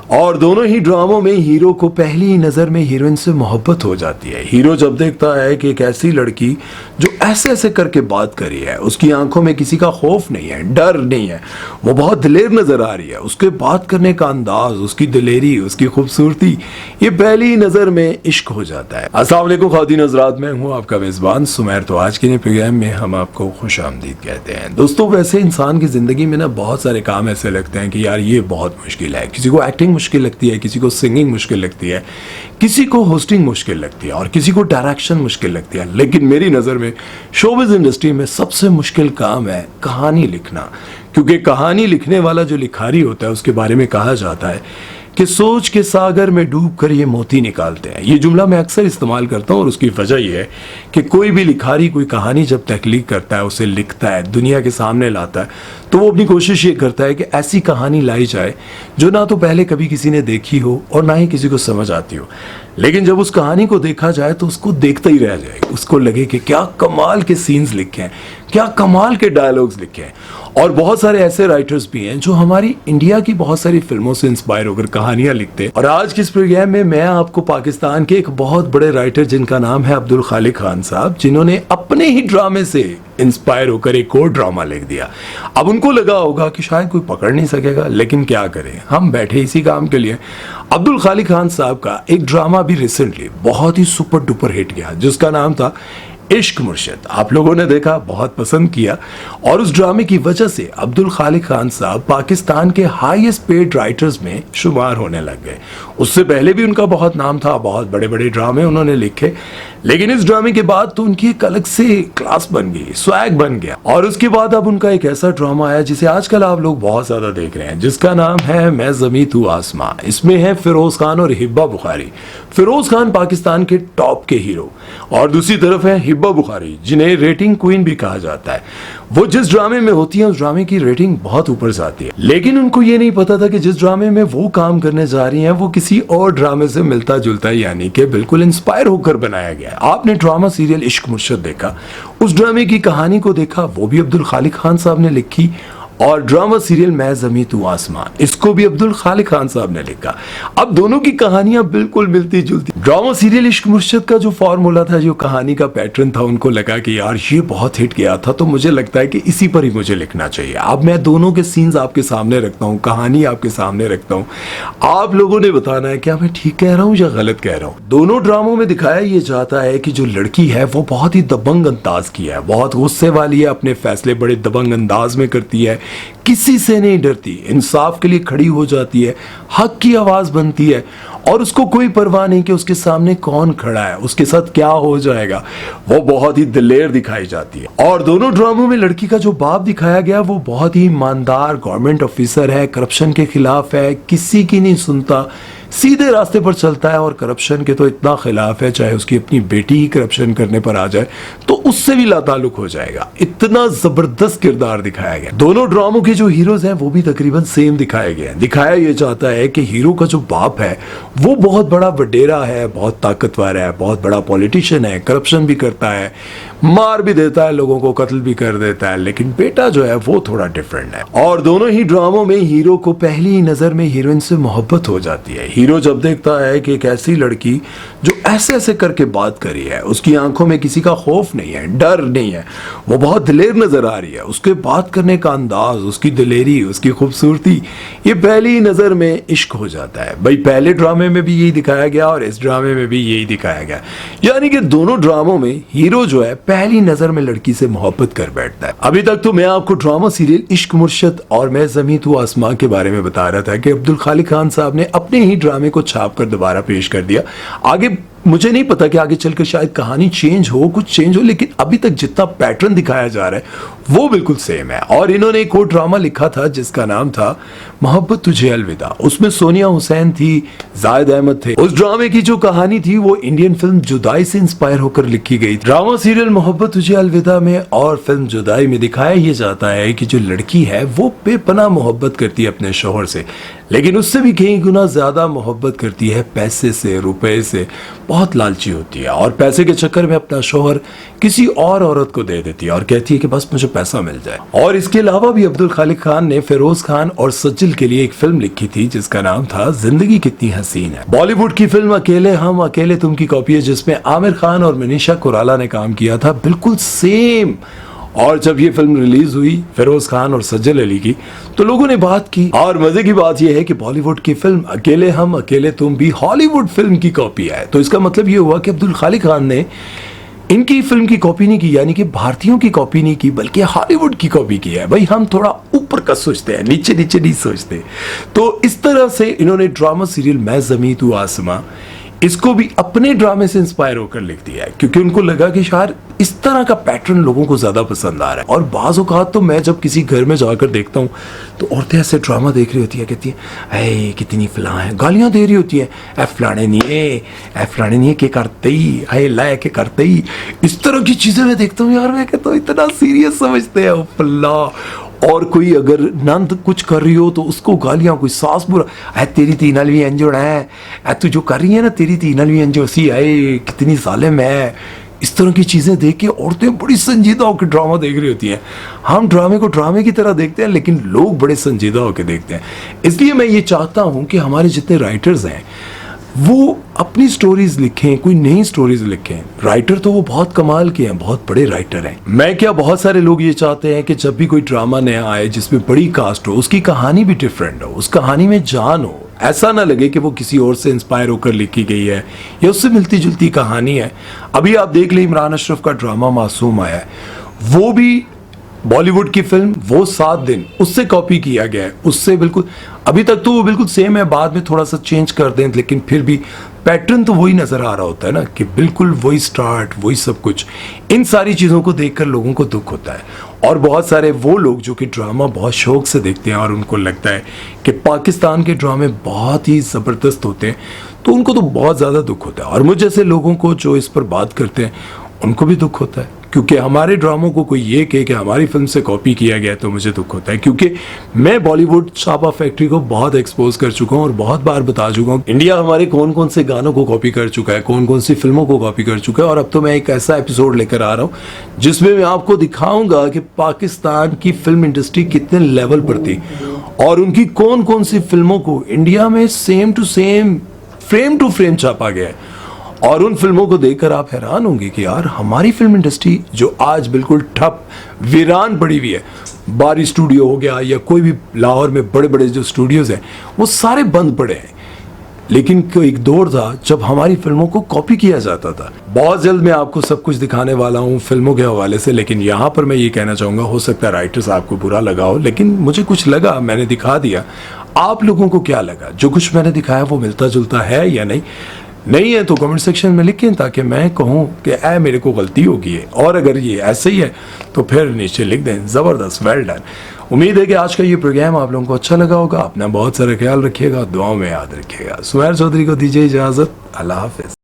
और दोनों ही ड्रामों में हीरो को पहली ही नजर में हीरोइन से मोहब्बत हो जाती है। हीरो जब देखता है कि एक ऐसी लड़की जो ऐसे ऐसे करके बात करी है, उसकी आंखों में किसी का खौफ नहीं है, डर नहीं है, वो बहुत दिलेर नजर आ रही है, उसके बात करने का अंदाज, उसकी दिलेरी, उसकी खूबसूरती, ये पहली ही नजर में इश्क हो जाता है। अस्सलाम वालेकुम ख़वातीन हज़रात, मैं हूँ आपका मेज़बान सुमैर। तो आज के नए प्रोग्राम में हम आपको खुशामदीद कहते हैं। दोस्तों, वैसे इंसान की ज़िंदगी में ना बहुत सारे काम ऐसे लगते हैं कि यार ये बहुत मुश्किल है। किसी को एक्टिंग मुश्किल लगती है, किसी को सिंगिंग मुश्किल लगती है, किसी को होस्टिंग मुश्किल लगती है और किसी को डायरेक्शन मुश्किल लगती है। लेकिन मेरी नज़र में शोबिज़ इंडस्ट्री में सबसे मुश्किल काम है कहानी लिखना, क्योंकि कहानी लिखने वाला जो लिखारी होता है उसके बारे में कहा जाता है कि सोच के सागर में डूबकर ये मोती निकालते हैं। ये जुमला मैं अक्सर इस्तेमाल करता हूँ और उसकी वजह यह है कि कोई भी लिखारी कोई कहानी जब तख्लीक करता है, उसे लिखता है, दुनिया के सामने लाता है, तो वो अपनी कोशिश ये करता है कि ऐसी कहानी लाई जाए जो ना तो पहले कभी किसी ने देखी हो और ना ही किसी को समझ आती हो। लेकिन जब उस कहानी को देखा जाए तो उसको देखता ही रह जाए, उसको लगे कि क्या कमाल के सीन्स लिखे हैं, क्या कमाल के डायलॉग्स लिखे हैं। और बहुत सारे ऐसे राइटर्स भी हैं जो हमारी इंडिया की बहुत सारी फिल्मों से इंस्पायर होकर कहानियां लिखते हैं। और आज के इस प्रोग्राम में मैं आपको पाकिस्तान के एक बहुत बड़े राइटर जिनका नाम है अब्दुल खालिक खान साहब, जिन्होंने अपने ही ड्रामे से इंस्पायर होकर एक और ड्रामा लिख दिया। अब उनको लगा होगा कि शायद कोई पकड़ नहीं सकेगा, लेकिन क्या करें, हम बैठे इसी काम के लिए। अब्दुल खालिक खान साहब का एक ड्रामा भी रिसेंटली बहुत ही सुपर डुपर हिट गया, जिसका नाम था इश्क मुर्शिद। आप लोगों ने देखा, बहुत पसंद किया और उस ड्रामे की वजह से अब्दुल खालिक खान साहब पाकिस्तान के हाईएस्ट पेड राइटर्स में शुमार होने लग गए। उससे पहले भी उनका बहुत नाम था, बहुत बड़े बड़े ड्रामे उन्होंने लिखे, लेकिन इस ड्रामे के बाद तो उनकी एक अलग से क्लास बन गई, स्वैग बन गया। और उसके बाद अब उनका एक ऐसा ड्रामा आया जिसे आजकल आप लोग बहुत ज्यादा देख रहे हैं, जिसका नाम है मैं ज़मीं तू आसमां। इसमें है फिरोज खान और हिब्बा बुखारी। फिरोज खान पाकिस्तान के टॉप के हीरो और दूसरी तरफ है हिब्बा बुखारी, जिन्हें रेटिंग क्वीन भी कहा जाता है। वो जिस ड्रामे में होती है उस ड्रामे की रेटिंग बहुत ऊपर जाती है, लेकिन उनको ये नहीं पता था कि जिस ड्रामे में वो काम करने जा रही हैं वो किसी और ड्रामे से मिलता जुलता है, यानी कि बिल्कुल इंस्पायर होकर बनाया गया है। आपने ड्रामा सीरियल इश्क मुर्शिद देखा, उस ड्रामे की कहानी को देखा, वो भी अब्दुल खालिक खान साहब ने लिखी। और ड्रामा सीरियल मैं ज़मीं तू आसमां, इसको भी अब्दुल खालिक खान साहब ने लिखा। अब दोनों की कहानियां बिल्कुल मिलती जुलती। ड्रामा सीरियल इश्क मुर्शिद का जो फॉर्मूला था, जो कहानी का पैटर्न था, उनको लगा कि यार ये बहुत हिट गया था, तो मुझे लगता है कि इसी पर ही मुझे लिखना चाहिए। अब मैं दोनों के सीन्स आपके सामने रखता हूँ, कहानी आपके सामने रखता हूँ, आप लोगों ने बताना है क्या मैं ठीक कह रहा हूँ या गलत कह रहा हूँ। दोनों ड्रामों में दिखाया ये जाता है कि जो लड़की है वो बहुत ही दबंग अंदाज की है, बहुत गुस्से वाली है, अपने फैसले बड़े दबंग अंदाज में करती है, किसी से नहीं डरती, इंसाफ के लिए खड़ी हो जाती है, हक की आवाज बनती है और उसको कोई परवाह नहीं कि उसके सामने कौन खड़ा है, उसके साथ क्या हो जाएगा। वो बहुत ही दिलेर दिखाई जाती है। और दोनों ड्रामों में लड़की का जो बाप दिखाया गया वो बहुत ही ईमानदार गवर्नमेंट ऑफिसर है, करप्शन के खिलाफ है, किसी की नहीं सुनता, सीधे रास्ते पर चलता है और करप्शन के तो इतना खिलाफ है, चाहे उसकी अपनी बेटी ही करप्शन करने पर आ जाए तो उससे भी लाताल्लुक हो जाएगा। इतना जबरदस्त किरदार दिखाया गया। दोनों ड्रामों के जो हीरोज हैं वो भी तकरीबन सेम दिखाए गए हैं। दिखाया यह जाता है कि हीरो का जो बाप है वो बहुत बड़ा वडेरा है, बहुत ताकतवर है, बहुत बड़ा पॉलिटिशियन है, करप्शन भी करता है, मार भी देता है, लोगों को कत्ल भी कर देता है, लेकिन बेटा जो है वो थोड़ा डिफरेंट है। और दोनों ही ड्रामों में हीरो को पहली ही नजर में हीरोइन से मोहब्बत हो जाती है। हीरो जब देखता है कि एक ऐसी लड़की जो ऐसे ऐसे करके बात करी है, उसकी आंखों में किसी का खौफ नहीं है, डर नहीं है, वो बहुत दिलेर नजर आ रही है, उसके बात करने का अंदाज, उसकी दिलेरी, उसकी खूबसूरती, ये पहली ही नजर में इश्क हो जाता है। भाई पहले ड्रामे में भी यही दिखाया गया और इस ड्रामे में भी यही दिखाया गया, यानी कि दोनों ड्रामों में हीरो जो है पहली नजर में लड़की से मोहब्बत कर बैठता है। अभी तक तो मैं आपको ड्रामा सीरियल इश्क मुर्शिद और मैं ज़मीं तू आसमां के बारे में बता रहा था कि अब्दुल खालिक खान साहब ने अपने ही ड्रामे को छापकर दोबारा पेश कर दिया। आगे मुझे नहीं पता कि आगे चलकर शायद कहानी चेंज हो, कुछ चेंज हो, लेकिन अभी तक जितना पैटर्न दिखाया जा रहा है वो बिल्कुल सेम है। और इन्होंने एक और ड्रामा लिखा था जिसका नाम था मोहब्बत तुझे अलविदा। उसमें सोनिया हुसैन थी, जाहिद अहमद थे। उस ड्रामे की जो कहानी थी वो इंडियन फिल्म जुदाई से इंस्पायर होकर लिखी गई। ड्रामा सीरियल मोहब्बत तुझे अलविदा में और फिल्म जुदाई में दिखाया यह जाता है कि जो लड़की है वो बेपनाह मोहब्बत करती है अपने शौहर से, लेकिन उससे भी कई गुना ज्यादा मोहब्बत करती है पैसे से, रुपए से, बहुत लालची होती है और पैसे के चक्कर में अपना शौहर किसी और औरत को दे देती है और कहती है कि बस मुझे पैसा मिल जाए। और इसके अलावा भी अब्दुल खालिक खान ने फिरोज खान और सज्जल के लिए एक फिल्म लिखी थी जिसका नाम था जिंदगी कितनी हसीन है। बॉलीवुड की फिल्म अकेले हम अकेले तुम की कॉपी है जिसमें आमिर खान और मनीषा कोइराला ने काम किया था, बिल्कुल सेम। और जब ये फिल्म रिलीज हुई फिरोज खान और सज्जल अली की, तो लोगों ने बात की। और मजे की बात यह है कि बॉलीवुड की फिल्म अकेले हम अकेले तुम भी हॉलीवुड फिल्म की कॉपी है। तो इसका मतलब ये हुआ कि अब्दुल खालिक खान ने इनकी फिल्म की कॉपी नहीं की, यानी कि भारतीयों की कॉपी नहीं की, बल्कि हॉलीवुड की कॉपी की है। भाई हम थोड़ा ऊपर का सोचते हैं, नीचे नीचे नहीं सोचते। तो इस तरह से इन्होंने ड्रामा सीरियल मैं ज़मीं तू आसमां, इसको भी अपने ड्रामे से इंस्पायर होकर लिख दिया है, क्योंकि उनको लगा कि शायद इस तरह का पैटर्न लोगों को ज्यादा पसंद आ रहा है। और बाज़ औक़ात तो मैं जब किसी घर में जाकर देखता हूँ तो औरतें ऐसे ड्रामा देख रही होती है, कहती है ऐ कितनी फलां है, गालियां दे रही होती है, ऐ फलाने नहीं है के करते ही, ऐ लाए के करते ही। इस तरह की चीजें मैं देखता हूँ यार, मैं कहता हूँ इतना सीरियस समझते हैं फल्ला। और कोई अगर नंद कुछ कर रही हो तो उसको गालियां, कोई सास बुरा है तेरी तीन भी अंजुड़ है, तू जो कर रही है ना तेरी तीन भी अंजुड़ सी है, कितनी जालिम है। इस तरह की चीजें देख के औरतें बड़ी संजीदा होकर ड्रामा देख रही होती हैं। हम ड्रामे को ड्रामे की तरह देखते हैं, लेकिन लोग बड़े संजीदा होकर देखते हैं। इसलिए मैं ये चाहता हूं कि हमारे जितने राइटर्स हैं वो अपनी स्टोरीज लिखें, कोई नई स्टोरीज लिखें। राइटर तो वो बहुत कमाल के हैं, बहुत बड़े राइटर हैं। मैं क्या, बहुत सारे लोग ये चाहते हैं कि जब भी कोई ड्रामा नया आए जिसमें बड़ी कास्ट हो, उसकी कहानी भी डिफरेंट हो, उस कहानी में जान हो, ऐसा ना लगे कि वो किसी और से इंस्पायर होकर लिखी गई है या उससे मिलती जुलती कहानी है। अभी आप देख लें इमरान अशरफ का ड्रामा मासूम आया है, वो भी बॉलीवुड की फिल्म, वो 7 दिन उससे कॉपी किया गया है, उससे बिल्कुल अभी तक तो वो बिल्कुल सेम है, बाद में थोड़ा सा चेंज कर दें, लेकिन फिर भी पैटर्न तो वही नजर आ रहा होता है ना, कि बिल्कुल वही स्टार्ट, वही सब कुछ। इन सारी चीजों को देखकर लोगों को दुख होता है। और बहुत सारे वो लोग जो कि ड्रामा बहुत शौक से देखते हैं और उनको लगता है कि पाकिस्तान के ड्रामे बहुत ही ज़बरदस्त होते हैं, तो उनको तो बहुत ज़्यादा दुख होता है। और मुझ जैसे लोगों को जो इस पर बात करते हैं उनको भी दुख होता है, क्योंकि हमारे ड्रामों को कोई ये कहे कि हमारी फिल्म से कॉपी किया गया, तो मुझे दुख होता है। क्योंकि मैं बॉलीवुड छापा फैक्ट्री को बहुत एक्सपोज कर चुका हूँ और बहुत बार बता चुका हूँ इंडिया हमारे कौन कौन से गानों को कॉपी कर चुका है, कौन कौन सी फिल्मों को कॉपी कर चुका है। और अब तो मैं एक ऐसा एपिसोड लेकर आ रहा हूँ जिसमें मैं आपको दिखाऊंगा कि पाकिस्तान की फिल्म इंडस्ट्री कितने लेवल पर थी और उनकी कौन कौन सी फिल्मों को इंडिया में same to same, frame to frame छापा गया है। और उन फिल्मों को देखकर आप हैरान होंगे कि यार हमारी फिल्म इंडस्ट्री जो आज बिल्कुल ठप वीरान पड़ी हुई है, बारी स्टूडियो हो गया या कोई भी लाहौर में बड़े बड़े जो स्टूडियोज हैं वो सारे बंद पड़े हैं। लेकिन एक दौर था जब हमारी फिल्मों को कॉपी किया जाता था। बहुत जल्द मैं आपको सब कुछ दिखाने वाला हूँ फिल्मों के हवाले से, लेकिन यहाँ पर मैं ये कहना चाहूँगा, हो सकता है राइटर्स आपको बुरा लगा हो, लेकिन मुझे कुछ लगा, मैंने दिखा दिया। आप लोगों को क्या लगा? जो कुछ मैंने दिखाया वो मिलता जुलता है या नहीं है तो कमेंट सेक्शन में लिखें, ताकि मैं कहूँ कि मेरे को गलती होगी है। और अगर ये ऐसे ही है तो फिर नीचे लिख दें ज़बरदस्त, वेल डन। उम्मीद है कि आज का ये प्रोग्राम आप लोगों को अच्छा लगा होगा। अपना बहुत सारा ख्याल रखिएगा, दुआओं में याद रखिएगा। सुहैर चौधरी को दीजिए इजाज़त, अल्लाह हाफ़िज़।